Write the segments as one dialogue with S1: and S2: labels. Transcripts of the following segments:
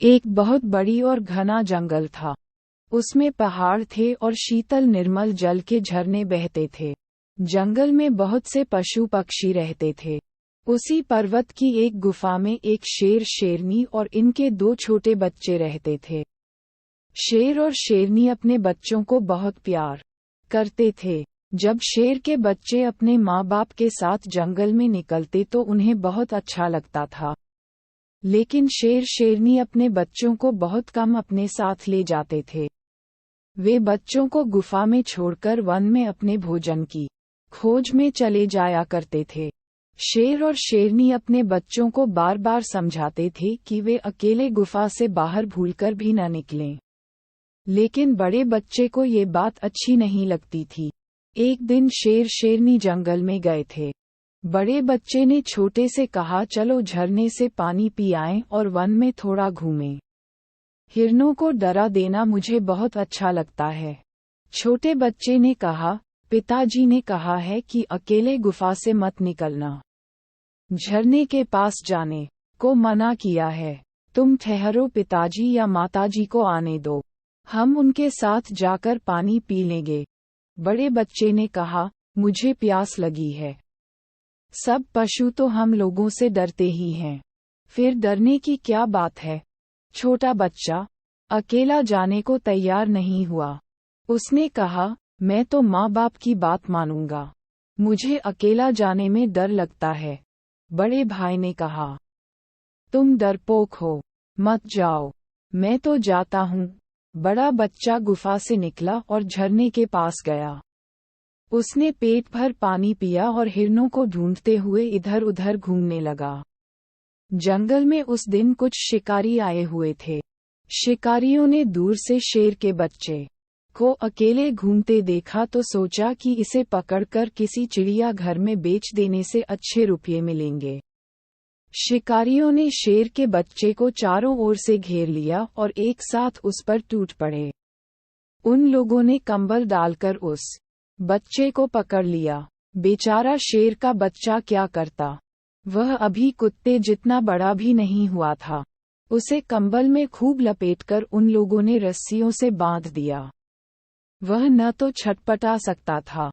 S1: एक बहुत बड़ी और घना जंगल था। उसमें पहाड़ थे और शीतल निर्मल जल के झरने बहते थे। जंगल में बहुत से पशु पक्षी रहते थे। उसी पर्वत की एक गुफा में एक शेर शेरनी और इनके दो छोटे बच्चे रहते थे। शेर और शेरनी अपने बच्चों को बहुत प्यार करते थे। जब शेर के बच्चे अपने माँ बाप के साथ जंगल में निकलते तो उन्हें बहुत अच्छा लगता था। लेकिन शेर शेरनी अपने बच्चों को बहुत कम अपने साथ ले जाते थे। वे बच्चों को गुफा में छोड़कर वन में अपने भोजन की खोज में चले जाया करते थे। शेर और शेरनी अपने बच्चों को बार बार समझाते थे कि वे अकेले गुफा से बाहर भूलकर भी न निकलें। लेकिन बड़े बच्चे को ये बात अच्छी नहीं लगती थी। एक दिन शेर शेरनी जंगल में गए थे। बड़े बच्चे ने छोटे से कहा, चलो झरने से पानी पी आएं और वन में थोड़ा घूमें। हिरणों को डरा देना मुझे बहुत अच्छा लगता है। छोटे बच्चे ने कहा, पिताजी ने कहा है कि अकेले गुफा से मत निकलना। झरने के पास जाने को मना किया है। तुम ठहरो, पिताजी या माताजी को आने दो, हम उनके साथ जाकर पानी पी लेंगे। बड़े बच्चे ने कहा, मुझे प्यास लगी है। सब पशु तो हम लोगों से डरते ही हैं, फिर डरने की क्या बात है। छोटा बच्चा अकेला जाने को तैयार नहीं हुआ। उसने कहा, मैं तो माँ बाप की बात मानूंगा, मुझे अकेला जाने में डर लगता है। बड़े भाई ने कहा, तुम डरपोक हो, मत जाओ, मैं तो जाता हूँ। बड़ा बच्चा गुफा से निकला और झरने के पास गया। उसने पेट भर पानी पिया और हिरणों को ढूंढते हुए इधर उधर घूमने लगा। जंगल में उस दिन कुछ शिकारी आए हुए थे। शिकारियों ने दूर से शेर के बच्चे को अकेले घूमते देखा तो सोचा कि इसे पकड़कर किसी चिड़ियाघर में बेच देने से अच्छे रुपये मिलेंगे। शिकारियों ने शेर के बच्चे को चारों ओर से घेर लिया और एक साथ उस पर टूट पड़े। उन लोगों ने कंबल डालकर उस बच्चे को पकड़ लिया। बेचारा शेर का बच्चा क्या करता, वह अभी कुत्ते जितना बड़ा भी नहीं हुआ था। उसे कंबल में खूब लपेटकर उन लोगों ने रस्सियों से बांध दिया। वह न तो छटपटा सकता था,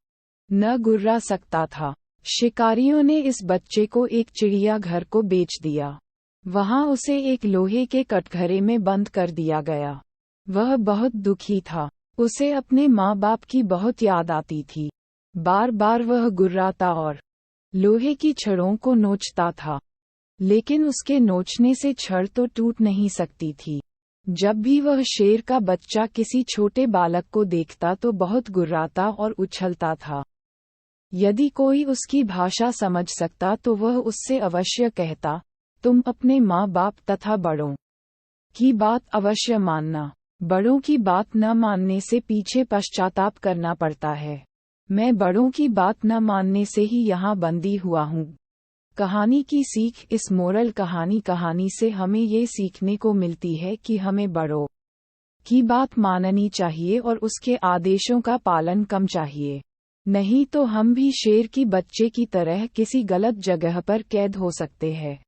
S1: न गुर्रा सकता था। शिकारियों ने इस बच्चे को एक चिड़ियाघर को बेच दिया। वहां उसे एक लोहे के कटघरे में बंद कर दिया गया। वह बहुत दुखी था। उसे अपने माँ बाप की बहुत याद आती थी। बार बार वह गुर्राता और लोहे की छड़ों को नोचता था, लेकिन उसके नोचने से छड़ तो टूट नहीं सकती थी। जब भी वह शेर का बच्चा किसी छोटे बालक को देखता तो बहुत गुर्राता और उछलता था। यदि कोई उसकी भाषा समझ सकता तो वह उससे अवश्य कहता, तुम अपने माँ बाप तथा बड़ों की बात अवश्य मानना। बड़ों की बात न मानने से पीछे पश्चाताप करना पड़ता है। मैं बड़ों की बात न मानने से ही यहाँ बंदी हुआ हूँ। कहानी की सीख। इस मोरल कहानी से हमें ये सीखने को मिलती है कि हमें बड़ों की बात माननी चाहिए और उसके आदेशों का पालन कम चाहिए। नहीं तो हम भी शेर की बच्चे की तरह किसी गलत जगह पर कैद हो सकते हैं।